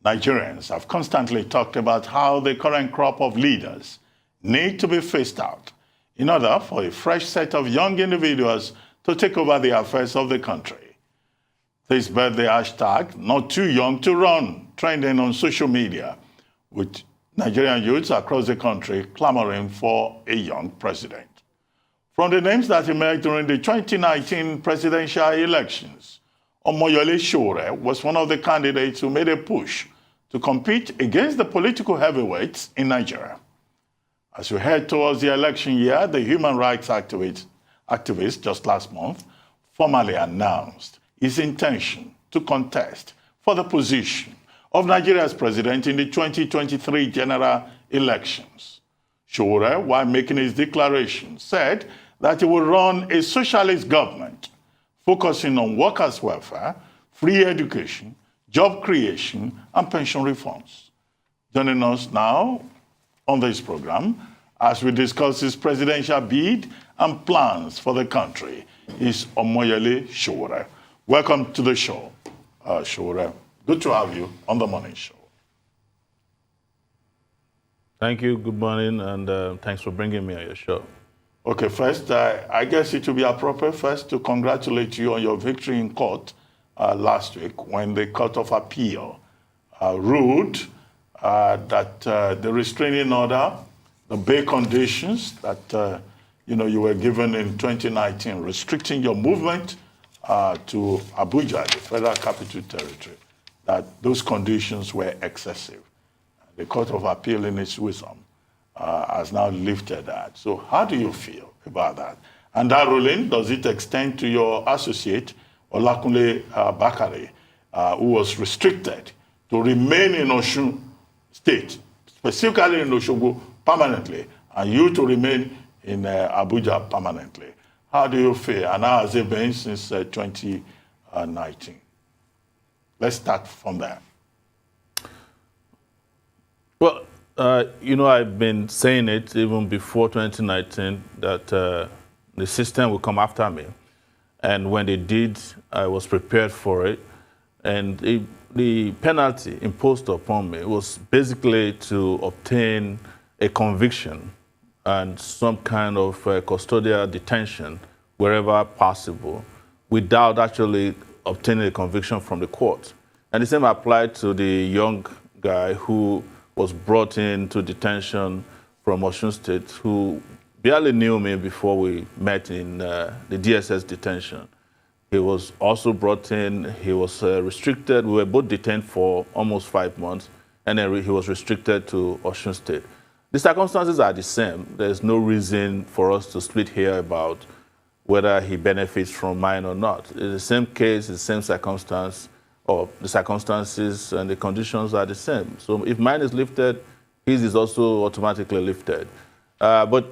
Nigerians have constantly talked about how the current crop of leaders need to be phased out in order for a fresh set of young individuals to take over the affairs of the country. This birthday hashtag, not too young to run, trending on social media, with Nigerian youths across the country clamoring for a young president. From the names that emerged during the 2019 presidential elections, Omoyele Sowore was one of the candidates who made a push to compete against the political heavyweights in Nigeria. As we head towards the election year, the human rights activist just last month formally announced his intention to contest for the position of Nigeria's president in the 2023 general elections. Sowore, while making his declaration, said that he will run a socialist government focusing on workers' welfare, free education, job creation, and pension reforms. Joining us now on this program as we discuss his presidential bid and plans for the country is Omoyele Sowore. Welcome to the show, Sowore. Good to have you on the morning show. Thank you. Good morning, and thanks for bringing me on your show. Okay, first, I guess it would be appropriate first to congratulate you on your victory in court last week when the Court of Appeal ruled that the restraining order, the bail conditions that you were given in 2019, restricting your movement to Abuja, the Federal Capital Territory, that those conditions were excessive. The Court of Appeal, in its wisdom, has now lifted that. So how do you feel about that? And that ruling, does it extend to your associate, Olakunle Bakare, who was restricted to remain in Osun State, specifically in Osogbo permanently, and you to remain in Abuja permanently? How do you feel? And how has it been since 2019? Let's start from there. Well, I've been saying it even before 2019 that the system will come after me. And when they did, I was prepared for it. And the penalty imposed upon me was basically to obtain a conviction and some kind of custodial detention wherever possible without actually obtaining a conviction from the court. And the same applied to the young guy who was brought into detention from Osun State, who barely knew me before we met in the DSS detention. He was also brought in, he was restricted. We were both detained for almost 5 months, and then he was restricted to Osun State. The circumstances are the same. There's no reason for us to split here about whether he benefits from mine or not. It's the same case, the same circumstance, or the circumstances and the conditions are the same. So if mine is lifted, his is also automatically lifted. But,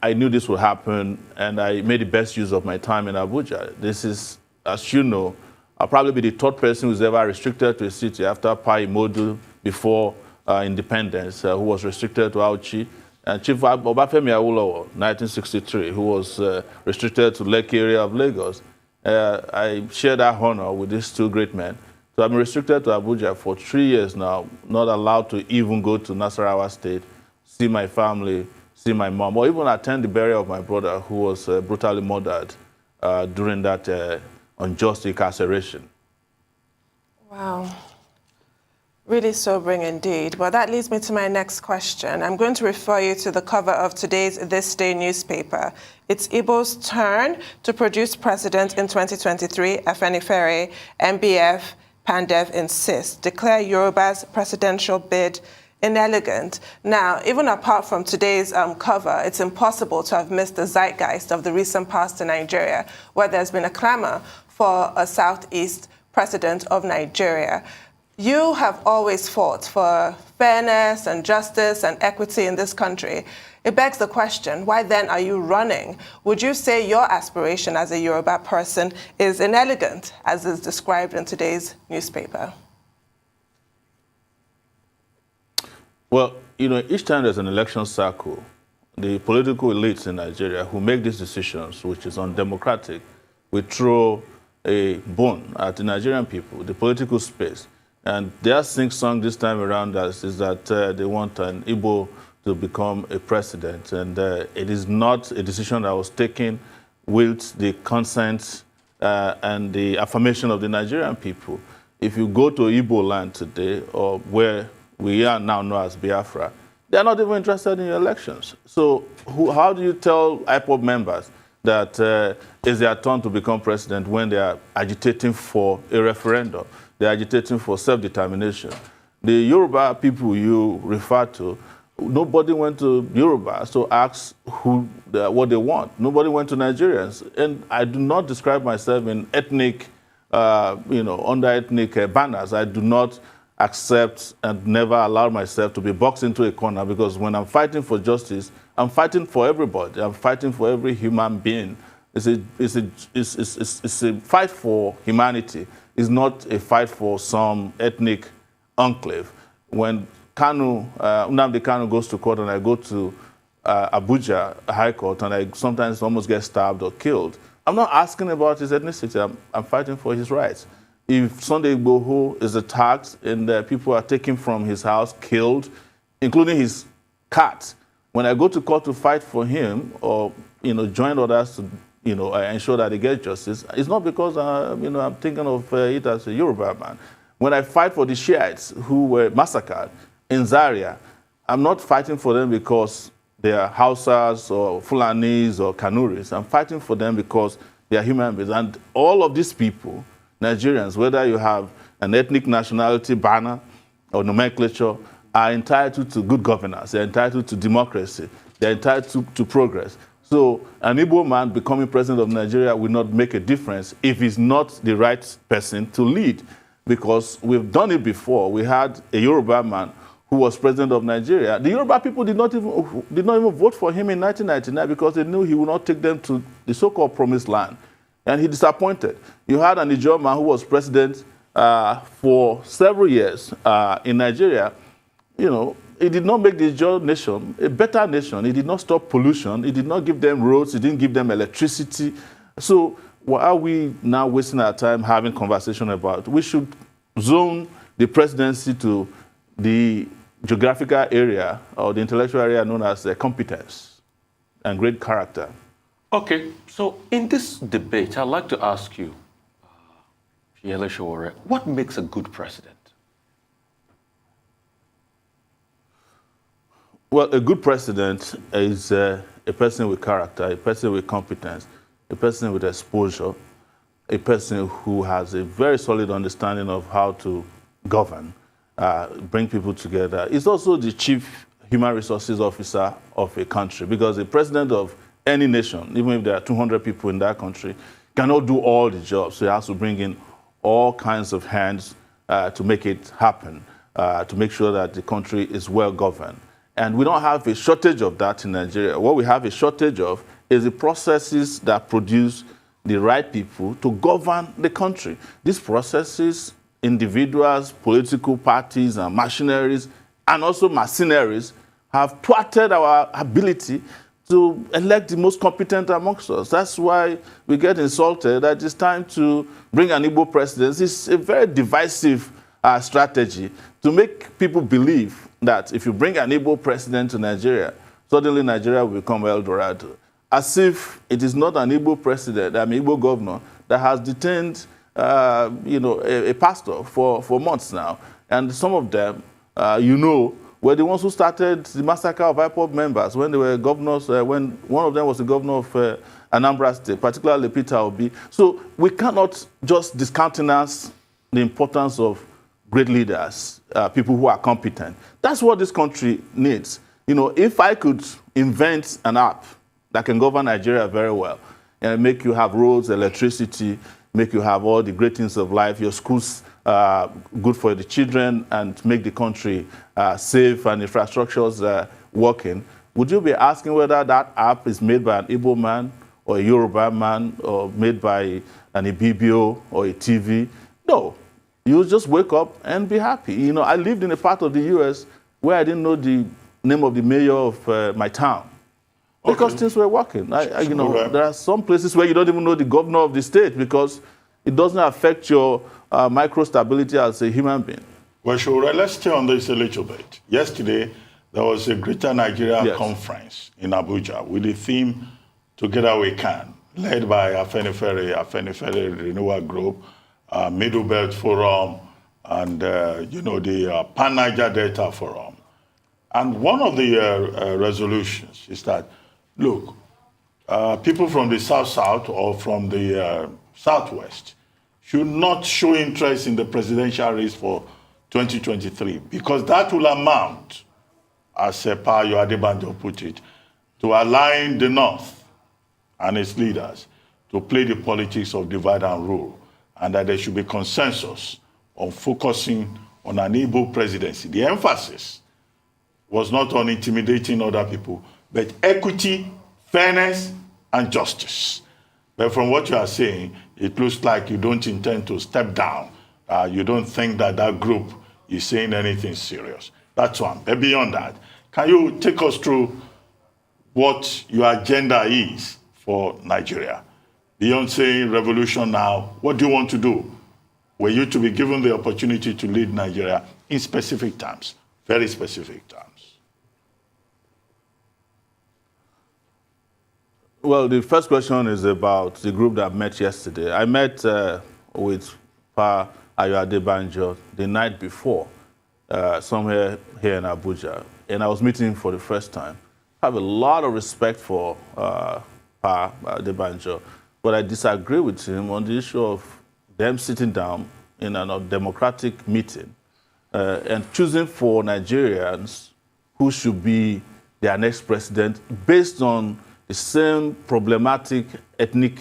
I knew this would happen, and I made the best use of my time in Abuja. This is, as you know, I'll probably be the third person who's ever restricted to a city after Pai Modu before independence, who was restricted to Auchi, and Chief Obafemi Awolowo, 1963, who was restricted to Lekki area of Lagos. I share that honor with these two great men. So I've been restricted to Abuja for 3 years now, not allowed to even go to Nasarawa State, see my family, see my mom, or even attend the burial of my brother who was brutally murdered during that unjust incarceration. Wow. Really sobering indeed. Well, that leads me to my next question. I'm going to refer you to the cover of today's This Day newspaper. It's Igbo's turn to produce president in 2023. Afenifere, MBF, Pandev insist. Declare Yoruba's presidential bid inelegant. Now, even apart from today's cover, it's impossible to have missed the zeitgeist of the recent past in Nigeria, where there's been a clamor for a Southeast president of Nigeria. You have always fought for fairness and justice and equity in this country. It begs the question, why then are you running? Would you say your aspiration as a Yoruba person is inelegant, as is described in today's newspaper? Well, each time there's an election cycle, the political elites in Nigeria who make these decisions, which is undemocratic, will throw a bone at the Nigerian people, the political space. And their sing-song this time around is that they want an Igbo to become a president. And it is not a decision that was taken with the consent and the affirmation of the Nigerian people. If you go to Igbo land today, or where we are now known as Biafra, they're not even interested in your elections. So how do you tell IPOB members that it's their turn to become president when they are agitating for a referendum? They're agitating for self-determination. The Yoruba people you refer to, nobody went to Yoruba to ask what they want. Nobody went to Nigerians. And I do not describe myself in ethnic, under ethnic banners. I do not accept and never allow myself to be boxed into a corner, because when I'm fighting for justice, I'm fighting for everybody. I'm fighting for every human being. It's a fight for humanity. It's not a fight for some ethnic enclave. When Nnamdi Kanu goes to court and I go to Abuja High Court and I sometimes almost get stabbed or killed, I'm not asking about his ethnicity. I'm fighting for his rights. If Sunday Igboho is attacked and people are taken from his house, killed, including his cat, when I go to court to fight for him or join others to ensure that they get justice, it's not because I'm thinking of it as a Yoruba man. When I fight for the Shiites who were massacred in Zaria, I'm not fighting for them because they are Hausas or Fulanis or Kanuris. I'm fighting for them because they are human beings. And all of these people, Nigerians, whether you have an ethnic nationality banner or nomenclature, are entitled to good governance. They're entitled to democracy. They're entitled to progress. So an Igbo man becoming president of Nigeria will not make a difference if he's not the right person to lead, because we've done it before. We had a Yoruba man who was president of Nigeria. The Yoruba people did not even vote for him in 1999 because they knew he would not take them to the so-called promised land. And he disappointed. You had an Ijaw man who was president for several years in Nigeria. He did not make the Ijaw nation a better nation. He did not stop pollution. He did not give them roads. He didn't give them electricity. So why are we now wasting our time having conversation about? We should zone the presidency to the geographical area or the intellectual area known as competence and great character. Okay, so in this debate, I'd like to ask you, Omoyele Sowore, what makes a good president? Well, a good president is a person with character, a person with competence, a person with exposure, a person who has a very solid understanding of how to govern, bring people together. It's also the chief human resources officer of a country, because the president of any nation, even if there are 200 people in that country, cannot do all the jobs. So he has to bring in all kinds of hands to make it happen, to make sure that the country is well governed. And we don't have a shortage of that in Nigeria. What we have a shortage of is the processes that produce the right people to govern the country. These processes, individuals, political parties, and machineries, and also mercenaries, have thwarted our ability to elect the most competent amongst us. That's why we get insulted that it's time to bring an Igbo president. It's a very divisive strategy to make people believe that if you bring an Igbo president to Nigeria, suddenly Nigeria will become El Dorado. As if it is not an Igbo president, an Igbo governor, that has detained a pastor for months now. And some of them, were the ones who started the massacre of IPOB members when they were governors, when one of them was the governor of Anambra State, particularly Peter Obi. So we cannot just discountenance the importance of great leaders, people who are competent. That's what this country needs. If I could invent an app that can govern Nigeria very well and make you have roads, electricity, make you have all the great things of life, your schools good for the children, and make the country safe and infrastructures working, would you be asking whether that app is made by an Igbo man or a Yoruba man or made by an Ibibio or a TV? No. You just wake up and be happy. I lived in a part of the U.S. where I didn't know the name of the mayor of my town because things were working. There are some places where you don't even know the governor of the state because it doesn't affect your micro-stability as a human being. Well, Sowore, let's stay on this a little bit. Yesterday, there was a Greater Nigeria conference in Abuja with the theme Together We Can, led by Afenifere Renewal Group, Middle Belt Forum, and the Pan-Niger Delta Forum. And one of the resolutions is that, look, people from the South-South or from the Southwest should not show interest in the presidential race for 2023, because that will amount, as Payo Adebanjo put it, to align the North and its leaders to play the politics of divide and rule, and that there should be consensus on focusing on an able presidency. The emphasis was not on intimidating other people, but equity, fairness, and justice. But from what you are saying, it looks like you don't intend to step down. You don't think that that group is saying anything serious. That's one. But beyond that, can you take us through what your agenda is for Nigeria? Beyond saying revolution now, what do you want to do? Were you to be given the opportunity to lead Nigeria in specific terms, very specific terms? Well, the first question is about the group that met yesterday. I met with Pa Ayo Adebanjo the night before, somewhere here in Abuja, and I was meeting him for the first time. I have a lot of respect for Pa Adebanjo, but I disagree with him on the issue of them sitting down in a democratic meeting and choosing for Nigerians who should be their next president based on the same problematic ethnic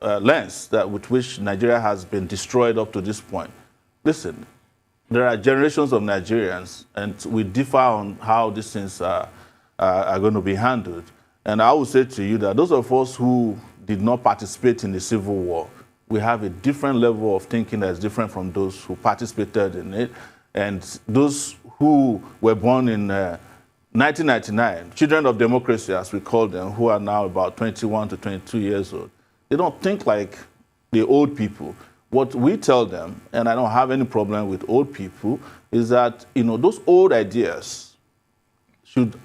lens with which Nigeria has been destroyed up to this point. Listen, there are generations of Nigerians, and we differ on how these things are going to be handled. And I will say to you that those of us who did not participate in the Civil War, we have a different level of thinking that's different from those who participated in it. And those who were born in 1999, children of democracy, as we call them, who are now about 21 to 22 years old, they don't think like the old people. What we tell them, and I don't have any problem with old people, is that those old ideas should be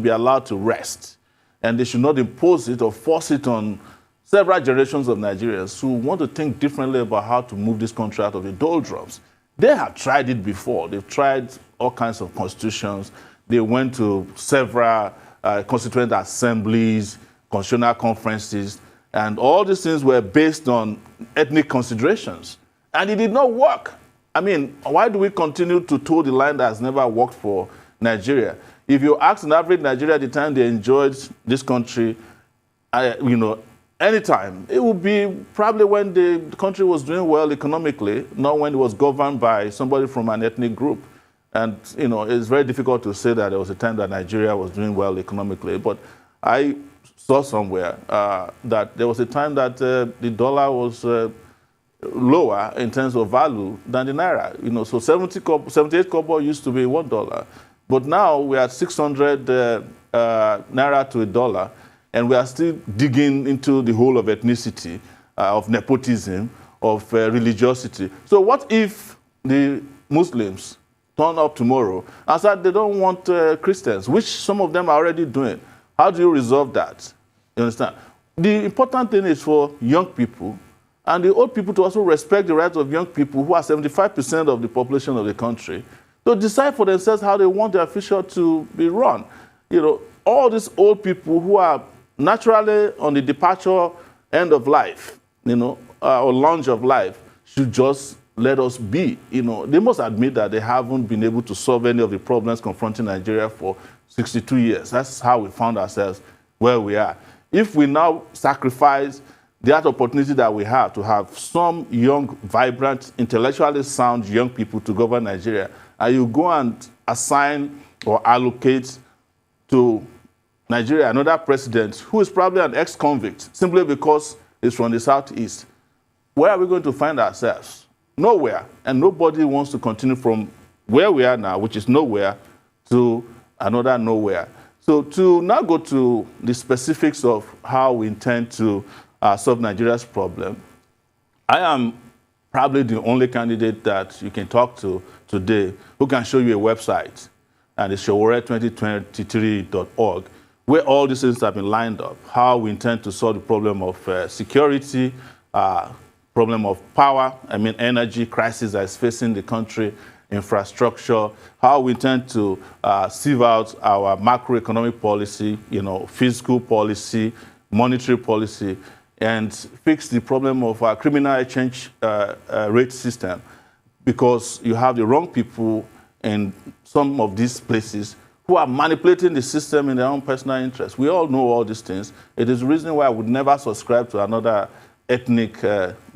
allowed to rest, and they should not impose it or force it on several generations of Nigerians who want to think differently about how to move this country out of the doldrums. They have tried it before. They've tried all kinds of constitutions. They went to several constituent assemblies, constitutional conferences, and all these things were based on ethnic considerations. And it did not work. I mean, why do we continue to toe the line that has never worked for Nigeria? If you ask an average Nigerian at the time they enjoyed this country, anytime, it would be probably when the country was doing well economically, not when it was governed by somebody from an ethnic group. And, it's very difficult to say that there was a time that Nigeria was doing well economically. But I saw somewhere that there was a time that the dollar was lower in terms of value than the naira. So 78 kobo used to be $1. But now we are at 600 naira to a dollar, and we are still digging into the whole of ethnicity, of nepotism, of religiosity. So what if the Muslims turn up tomorrow and said they don't want Christians, which some of them are already doing? How do you resolve that? You understand? The important thing is for young people and the old people to also respect the rights of young people, who are 75% of the population of the country, to decide for themselves how they want their future to be run. All these old people who are naturally on the departure end of life, or launch of life, should just let us be. They must admit that they haven't been able to solve any of the problems confronting Nigeria for 62 years. That's how we found ourselves where we are. If we now sacrifice that opportunity that we have to have some young, vibrant, intellectually sound young people to govern Nigeria, and you go and assign or allocate to Nigeria another president who is probably an ex-convict simply because he's from the Southeast, where are we going to find ourselves? Nowhere. And nobody wants to continue from where we are now, which is nowhere, to another nowhere. So to now go to the specifics of how we intend to solve Nigeria's problem, I am probably the only candidate that you can talk to today who can show you a website, and it's Sowore2023.org, where all these things have been lined up, how we intend to solve the problem of security, problem of power, energy crisis that is facing the country, infrastructure, how we intend to sieve out our macroeconomic policy, fiscal policy, monetary policy, and fix the problem of our criminal exchange rate system, because you have the wrong people in some of these places who are manipulating the system in their own personal interest. We all know all these things. It is the reason why I would never subscribe to another ethnic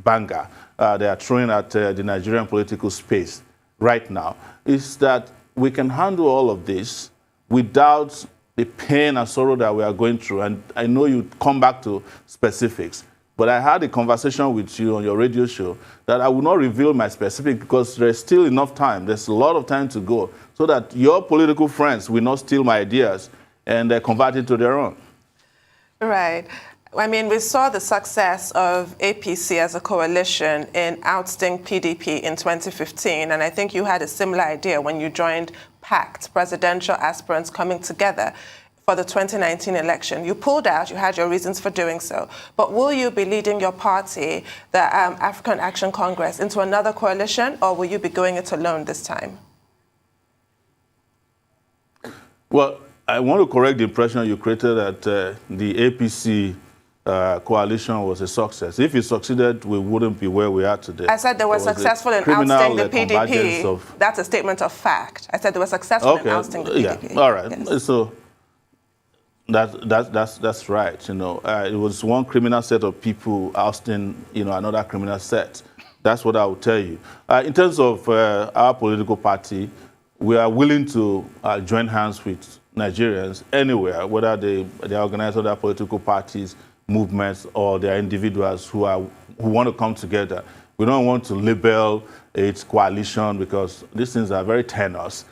banger they are throwing at the Nigerian political space right now, is that we can handle all of this without the pain and sorrow that we are going through. And I know you come back to specifics, but I had a conversation with you on your radio show that I will not reveal my specific because there's still enough time. There's a lot of time to go so that your political friends will not steal my ideas and convert it to their own. Right. We saw the success of APC as a coalition in ousting PDP in 2015, and I think you had a similar idea when you joined PACT, presidential aspirants coming together for the 2019 election. You pulled out, you had your reasons for doing so, but will you be leading your party, the African Action Congress, into another coalition, or will you be going it alone this time? Well, I want to correct the impression you created that the APC coalition was a success. If it succeeded, we wouldn't be where we are today. I said they were successful in ousting the PDP. That's a statement of fact. I said they were successful in ousting the PDP. Yeah, all right. Yes. So that's right. It was one criminal set of people ousting, another criminal set. That's what I will tell you. In terms of our political party, we are willing to join hands with Nigerians anywhere, whether they organize other political parties, movements, or they are individuals who want to come together. We don't want to label it coalition because these things are very tenuous.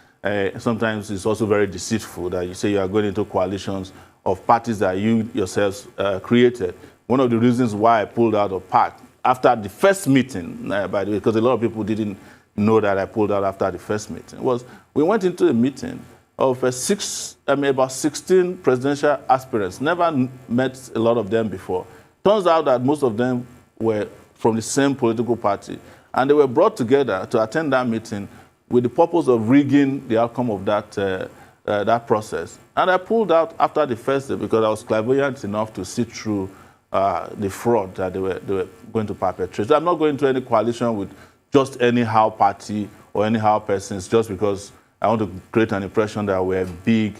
Sometimes it's also very deceitful that you say you are going into coalitions of parties that you yourselves created. One of the reasons why I pulled out of PAC after the first meeting, by the way, because a lot of people didn't know that I pulled out after the first meeting, was we went into a meeting of about 16 presidential aspirants. Never met a lot of them before. Turns out that most of them were from the same political party, and they were brought together to attend that meeting with the purpose of rigging the outcome of that process. And I pulled out after the first day because I was clairvoyant enough to see through the fraud that they were going to perpetrate. So I'm not going to any coalition with just anyhow party or anyhow persons just because I want to create an impression that we're a big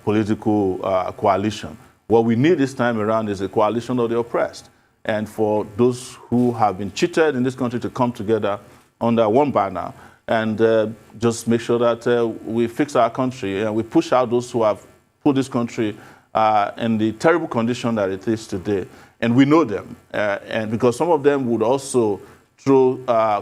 political coalition. What we need this time around is a coalition of the oppressed. And for those who have been cheated in this country to come together under one banner and just make sure that we fix our country and we push out those who have put this country in the terrible condition that it is today. And we know them. And because some of them would also throw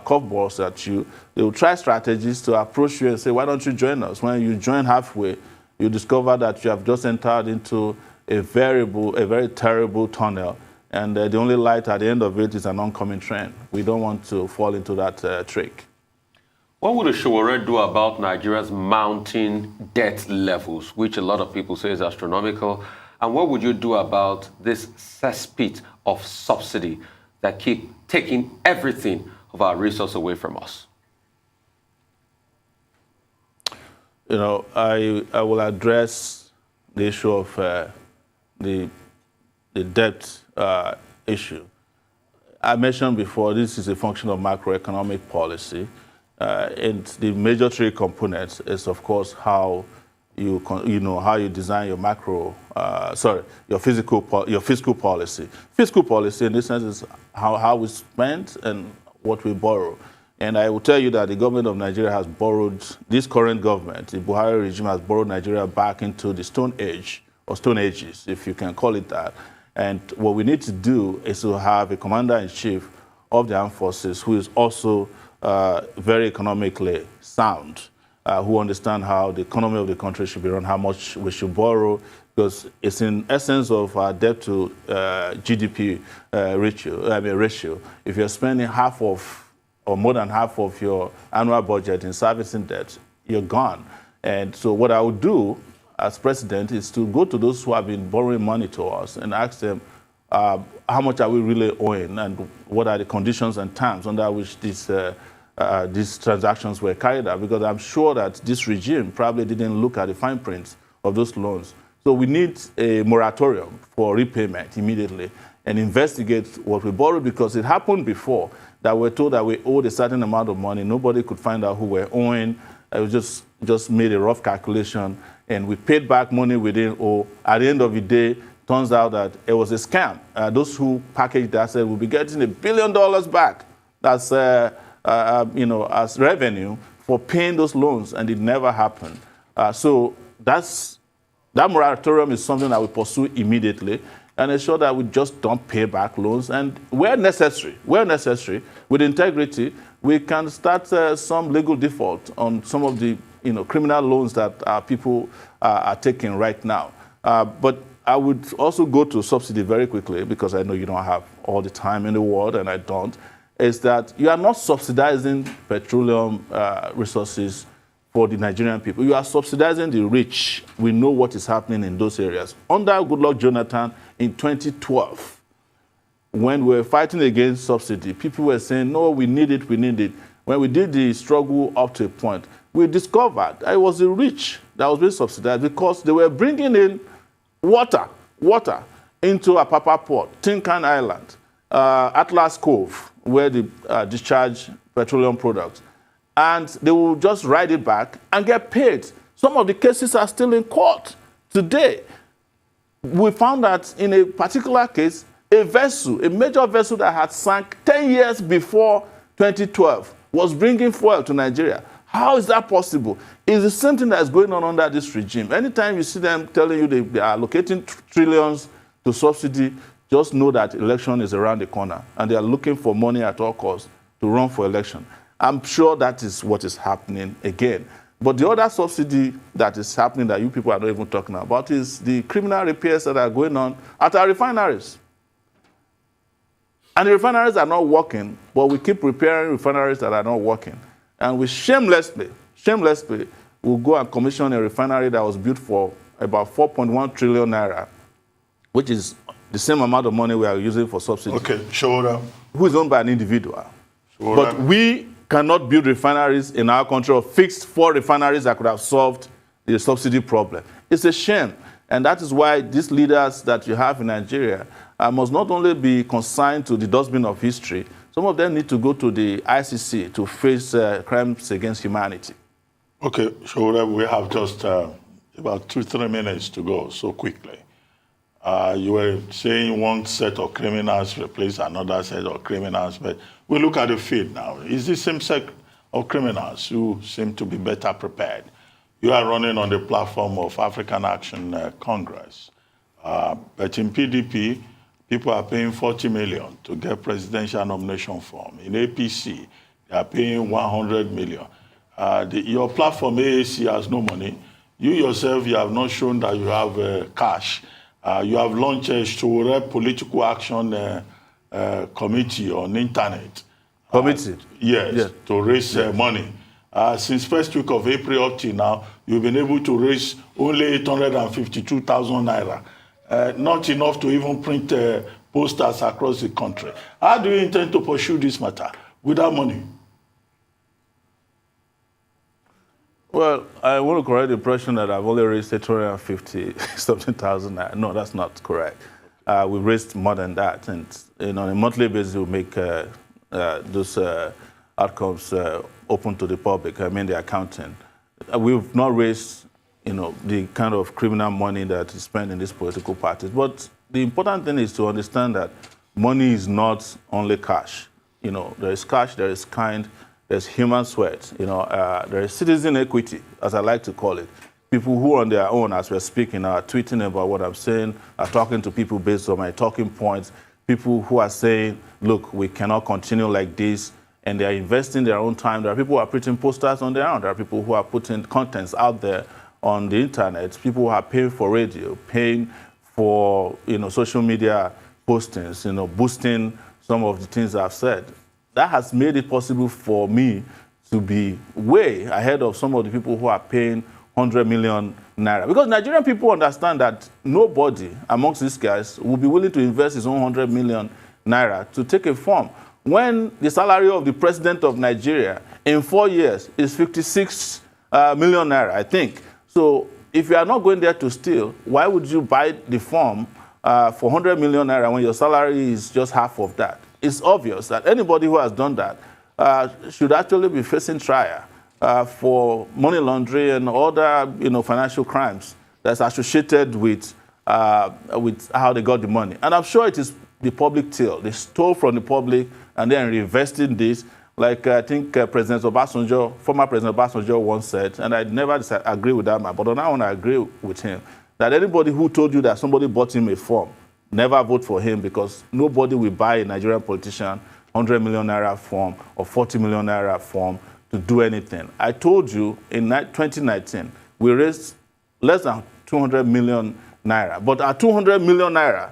curveballs at you, they will try strategies to approach you and say, why don't you join us? When you join halfway, you discover that you have just entered into a very terrible tunnel. And the only light at the end of it is an oncoming train. We don't want to fall into that trick. What would a Sowore do about Nigeria's mounting debt levels, which a lot of people say is astronomical? And what would you do about this cesspit of subsidy that keep taking everything of our resource away from us? I will address the issue of the debt issue. I mentioned before, this is a function of macroeconomic policy. And the major three components is, of course, how you design your your fiscal policy. Fiscal policy, in this sense, is how we spend and what we borrow. And I will tell you that the government of Nigeria has borrowed, this current government, the Buhari regime has borrowed Nigeria back into the Stone Age, or Stone Ages, if you can call it that. And what we need to do is to have a commander-in-chief of the armed forces who is also very economically sound. who understand how the economy of the country should be run, how much we should borrow, because it's in essence of our debt to GDP ratio. If you're spending half of or more than half of your annual budget in servicing debt, you're gone. And so what I would do as president is to go to those who have been borrowing money to us and ask them, how much are we really owing, and what are the conditions and terms under which these transactions were carried out? Because I'm sure that this regime probably didn't look at the fine print of those loans. So we need a moratorium for repayment immediately and investigate what we borrowed, because it happened before that we're told that we owed a certain amount of money. Nobody could find out who we're owing. It was just made a rough calculation, and we paid back money we didn't owe. At the end of the day, turns out that it was a scam. Those who packaged the asset will be getting $1 billion back. That's as revenue for paying those loans, and it never happened. So that moratorium is something that we pursue immediately, and ensure that we just don't pay back loans. And where necessary, with integrity, we can start some legal default on some of the criminal loans that people are taking right now. But I would also go to subsidy very quickly, because I know you don't have all the time in the world, and I don't, is that you are not subsidizing petroleum resources for the Nigerian people. You are subsidizing the rich. We know what is happening in those areas. Under Goodluck Jonathan in 2012, when we were fighting against subsidy, people were saying, no, we need it, we need it. When we did the struggle up to a point, we discovered that it was the rich that was being subsidized, because they were bringing in water into Apapa Port, Tinkan Island, Atlas Cove, where they discharge petroleum products. And they will just write it back and get paid. Some of the cases are still in court today. We found that in a particular case, a major vessel that had sunk 10 years before 2012 was bringing fuel to Nigeria. How is that possible? It's the same thing that is going on under this regime. Anytime you see them telling you they are allocating trillions to subsidy, just know that election is around the corner, and they are looking for money at all costs to run for election. I'm sure that is what is happening again. But the other subsidy that is happening that you people are not even talking about is the criminal repairs that are going on at our refineries. And the refineries are not working, but we keep repairing refineries that are not working. And we shamelessly will go and commission a refinery that was built for about 4.1 trillion naira, which is the same amount of money we are using for subsidy. Okay, Sowore. Who is owned by an individual. Sowore. But we cannot build refineries in our country, or fix 4 refineries that could have solved the subsidy problem. It's a shame. And that is why these leaders that you have in Nigeria must not only be consigned to the dustbin of history, some of them need to go to the ICC to face crimes against humanity. Okay, Sowore, we have just about 2-3 minutes to go, so quickly. You were saying one set of criminals replace another set of criminals, but we look at the field now. It's the same set of criminals who seem to be better prepared. You are running on the platform of African Action Congress. But in PDP, people are paying 40 million to get presidential nomination form. In APC, they are paying 100 million. Your platform, AAC, has no money. You yourself, you have not shown that you have cash. You have launched a Sowore Political Action Committee on internet. Committee? Yes, to raise money. Since first week of April up till now, you've been able to raise only 852,000 naira. Not enough to even print posters across the country. How do you intend to pursue this matter without money? Well, I want to correct the impression that I've only raised 850-something thousand. No, that's not correct. We've raised more than that, and on a monthly basis, we make those outcomes open to the public. I mean, the accounting. We've not raised, the kind of criminal money that is spent in these political parties. But the important thing is to understand that money is not only cash. There is cash, there is kind. There's human sweat, there is citizen equity, as I like to call it. People who on their own, as we're speaking, are tweeting about what I'm saying, are talking to people based on my talking points. People who are saying, look, we cannot continue like this, and they are investing their own time. There are people who are putting posters on their own. There are people who are putting contents out there on the internet. People who are paying for radio, paying for social media postings, boosting some of the things I've said. That has made it possible for me to be way ahead of some of the people who are paying 100 million naira. Because Nigerian people understand that nobody amongst these guys will be willing to invest his own 100 million naira to take a form. When the salary of the president of Nigeria in 4 years is 56 million naira, I think. So if you are not going there to steal, why would you buy the form for 100 million naira when your salary is just half of that? It's obvious that anybody who has done that should actually be facing trial for money laundering and other financial crimes that's associated with how they got the money. And I'm sure it is the public till. They stole from the public and then reinvested this. Like I think President Obasanjo, former President Obasanjo once said, and I never agree with that man, but on that one I agree with him, that anybody who told you that somebody bought him a form, never vote for him, because nobody will buy a Nigerian politician 100 million naira form or 40 million naira form to do anything. I told you in 2019, we raised less than 200 million naira, but our 200 million naira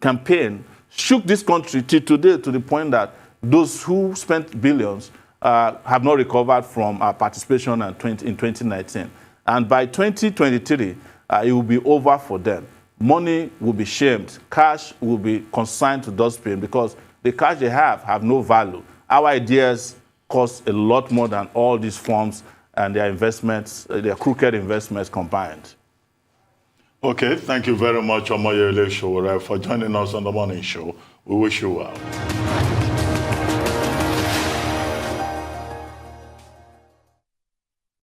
campaign shook this country till today to the point that those who spent billions have not recovered from our participation in 2019. And by 2023, it will be over for them. Money will be shamed. Cash will be consigned to dustbin because the cash they have no value. Our ideas cost a lot more than all these forms and their investments, their crooked investments combined. Okay, thank you very much, Omoyele Sowore, for joining us on the morning show. We wish you well.